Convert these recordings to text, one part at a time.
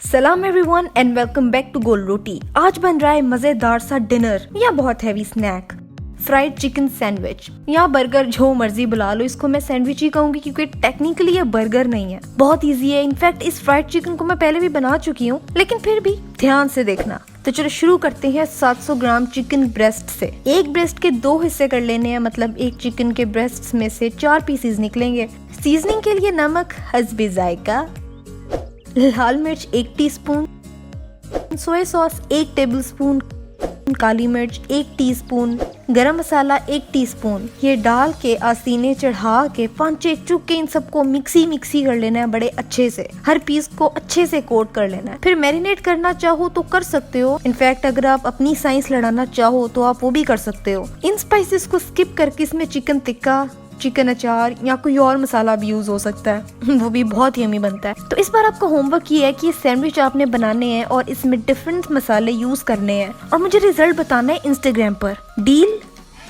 सलाम everyone and welcome back to Gol Roti. आज बन रहा है मजेदार सा डिनर या बहुत heavy snack, fried chicken sandwich या बर्गर, जो मर्जी बुला लो। इसको मैं सैंडविच ही कहूंगी क्योंकि टेक्निकली ये बर्गर नहीं है, बहुत इजी है। इनफैक्ट इस फ्राइड चिकन को मैं पहले भी बना चुकी हूँ, लेकिन फिर भी ध्यान से देखना। तो चलो शुरू करते हैं 700 ग्राम चिकन ब्रेस्ट से। एक ब्रेस्ट के 2 हिस्से कर लेने हैं, मतलब एक चिकन के ब्रेस्ट में से 4 पीसेस निकलेंगे। सीजनिंग के लिए नमक हस्बे जायका, लाल मिर्च 1 टीस्पून, सोया सॉस 1 टेबलस्पून, काली मिर्च 1 टीस्पून, गरम मसाला 1 टीस्पून। ये डाल के आसीने चढ़ा के 5-6 चुक के इन सबको मिक्सी कर लेना है बड़े अच्छे से। हर पीस को अच्छे से कोट कर लेना है। फिर मैरिनेट करना चाहो तो कर सकते हो। इनफैक्ट अगर आप अपनी साइंस लड़ाना चाहो तो आप वो भी कर सकते हो। इन स्पाइसेस को स्किप करके इसमें चिकन टिक्का, चिकन अचार या कोई और मसाला भी यूज हो सकता है, वो भी बहुत यम्मी बनता है। तो इस बार आपका होमवर्क ये है कि ये सैंडविच आपने बनाने हैं और इसमें डिफरेंट मसाले यूज करने हैं और मुझे रिजल्ट बताना है इंस्टाग्राम पर।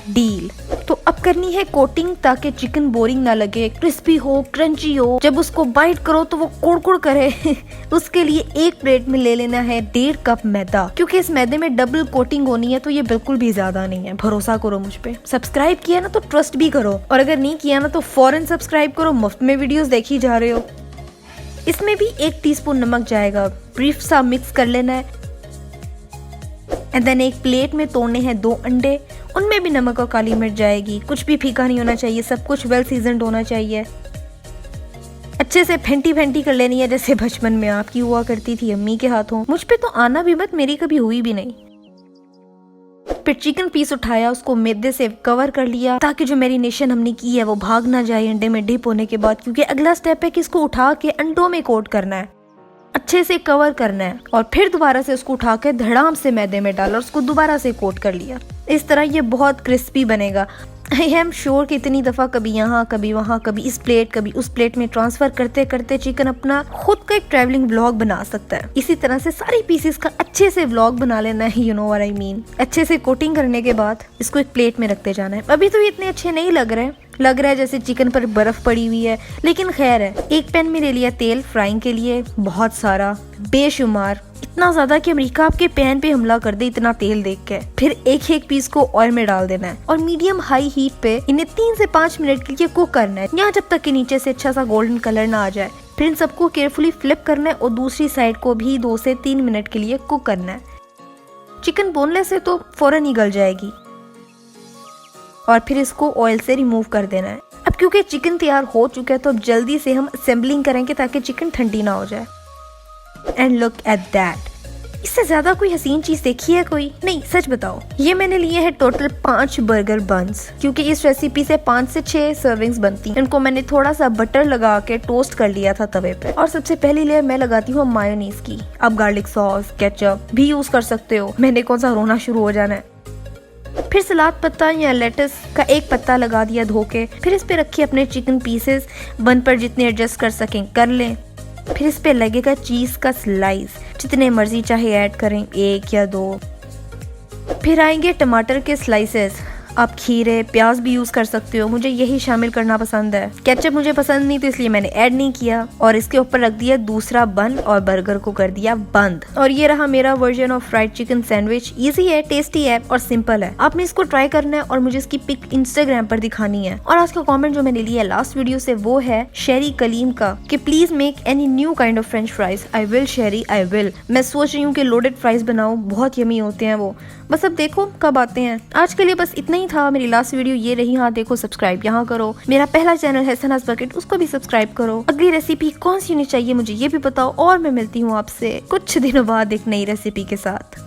डील? तो अब करनी है कोटिंग ताकि चिकन बोरिंग ना लगे, क्रिस्पी हो, क्रंची हो। जब उसको बाइट करो तो वो कुड़ करे उसके लिए एक प्लेट में ले लेना है 1.5 कप मैदा, क्योंकि इस मैदे में डबल कोटिंग होनी है, तो ये बिल्कुल भी ज्यादा नहीं है। भरोसा करो मुझ पे। सब्सक्राइब किया ना तो ट्रस्ट भी करो, और अगर नहीं किया ना तो फौरन सब्सक्राइब करो, मुफ्त में वीडियोस देखी जा रहे हो। इसमें भी 1 टीस्पून नमक जाएगा। ब्रीफ सा मिक्स कर लेना है। एंड देन एक प्लेट में तोड़ने हैं 2 अंडे, उनमें भी नमक और काली मिर्च जाएगी। कुछ भी फीका नहीं होना चाहिए, सब कुछ वेल सीजन्ड होना चाहिए। अच्छे से फेंटी कर लेनी है, जैसे बचपन में आपकी हुआ करती थी अम्मी के हाथों। मुझ पे तो आना भी मत, मेरी कभी हुई भी नहीं। फिर चिकन पीस उठाया, उसको मैदे से कवर कर लिया ताकि जो मैरिनेशन हमने की है वो भाग ना जाए अंडे में डिप होने के बाद, क्योंकि अगला स्टेप है कि इसको उठा के अंडों में कोट करना है, अच्छे से कवर करना है। और फिर दोबारा से उसको उठा के धड़ाम से मैदे में डाला और उसको दोबारा से कोट कर लिया। इस तरह ये बहुत क्रिस्पी बनेगा। आई एम श्योर कि इतनी दफा कभी यहाँ कभी वहाँ, कभी इस प्लेट कभी उस प्लेट में ट्रांसफर करते करते चिकन अपना खुद का एक ट्रैवलिंग व्लॉग बना सकता है। इसी तरह से सारी पीसेस का अच्छे से व्लॉग बना लेना है, you know what I mean. अच्छे से कोटिंग करने के बाद इसको एक प्लेट में रखते जाना है। अभी तो ये इतने अच्छे नहीं लग रहा है जैसे चिकन पर बर्फ पड़ी हुई है, लेकिन खैर है। एक पैन में ले लिया तेल फ्राइंग के लिए, बहुत सारा, बेशुमार, इतना ज्यादा कि अमेरिका आपके पैन पे हमला कर दे इतना तेल देख के। फिर एक पीस को ऑयल में डाल देना है और मीडियम हाई हीट पे इन्हें 3 से 5 मिनट के लिए कुक करना है, यहाँ जब तक कि नीचे से अच्छा सा गोल्डन कलर ना आ जाए। फिर इन सबको केयरफुली फ्लिप करना है और दूसरी साइड को भी 2 से 3 मिनट के लिए कुक करना है। चिकन बोनलेस है तो फौरन ही गल जाएगी और फिर इसको ऑयल से रिमूव कर देना है। अब क्योंकि चिकन तैयार हो चुका है तो अब जल्दी से हम असेंबलिंग करेंगे ताकि चिकन ठंडी ना हो जाए। एंड लुक एट दैट, इससे ज्यादा कोई हसीन चीज देखी है कोई? नहीं, सच बताओ। ये मैंने लिए हैं टोटल 5 बर्गर बन्स, क्योंकि इस रेसिपी से 5 से 6 सर्विंग्स बनती हैं। इनको मैंने थोड़ा सा बटर लगा के टोस्ट कर लिया था तवे पे। और सबसे पहली लेयर मैं लगाती हूँ मायोनीज की। आप गार्लिक सॉस, केचप भी यूज कर सकते हो। मैंने कौन सा रोना शुरू हो जाना है। फिर सलाद पत्ता या लेटस का 1 पत्ता लगा दिया धो के। फिर इस पे रखिए अपने चिकन पीसेस, बन पर जितने एडजस्ट कर सकें कर लें। फिर इस पे लगेगा चीज का स्लाइस, जितने मर्जी चाहे ऐड करें, 1 या 2। फिर आएंगे टमाटर के स्लाइसेस। आप खीरे, प्याज भी यूज कर सकते हो, मुझे यही शामिल करना पसंद है। केचप मुझे पसंद नहीं तो इसलिए मैंने ऐड नहीं किया। और इसके ऊपर रख दिया दूसरा बन और बर्गर को कर दिया बंद। और ये रहा मेरा version of fried chicken sandwich. Easy है, टेस्टी है और सिंपल है। आपने इसको ट्राई करना है और मुझे इसकी पिक इंस्टाग्राम पर दिखानी है। और आज का कॉमेंट जो मैंने लिया लास्ट वीडियो से वो है शेरी कलीम का कि please make any new kind of French fries. I will Sheri, I will. मैं सोच रही हूँ कि लोडेड फ्राइज बनाऊं, बहुत यमी होते हैं वो। बस अब देखो कब आते हैं। आज के लिए बस इतना ही था। मेरी लास्ट वीडियो ये रही। हाँ देखो, सब्सक्राइब यहाँ करो। मेरा पहला चैनल है सनाज बकेट, उसको भी सब्सक्राइब करो। अगली रेसिपी कौन सी होनी चाहिए मुझे ये भी बताओ, और मैं मिलती हूँ आपसे कुछ दिनों बाद एक नई रेसिपी के साथ।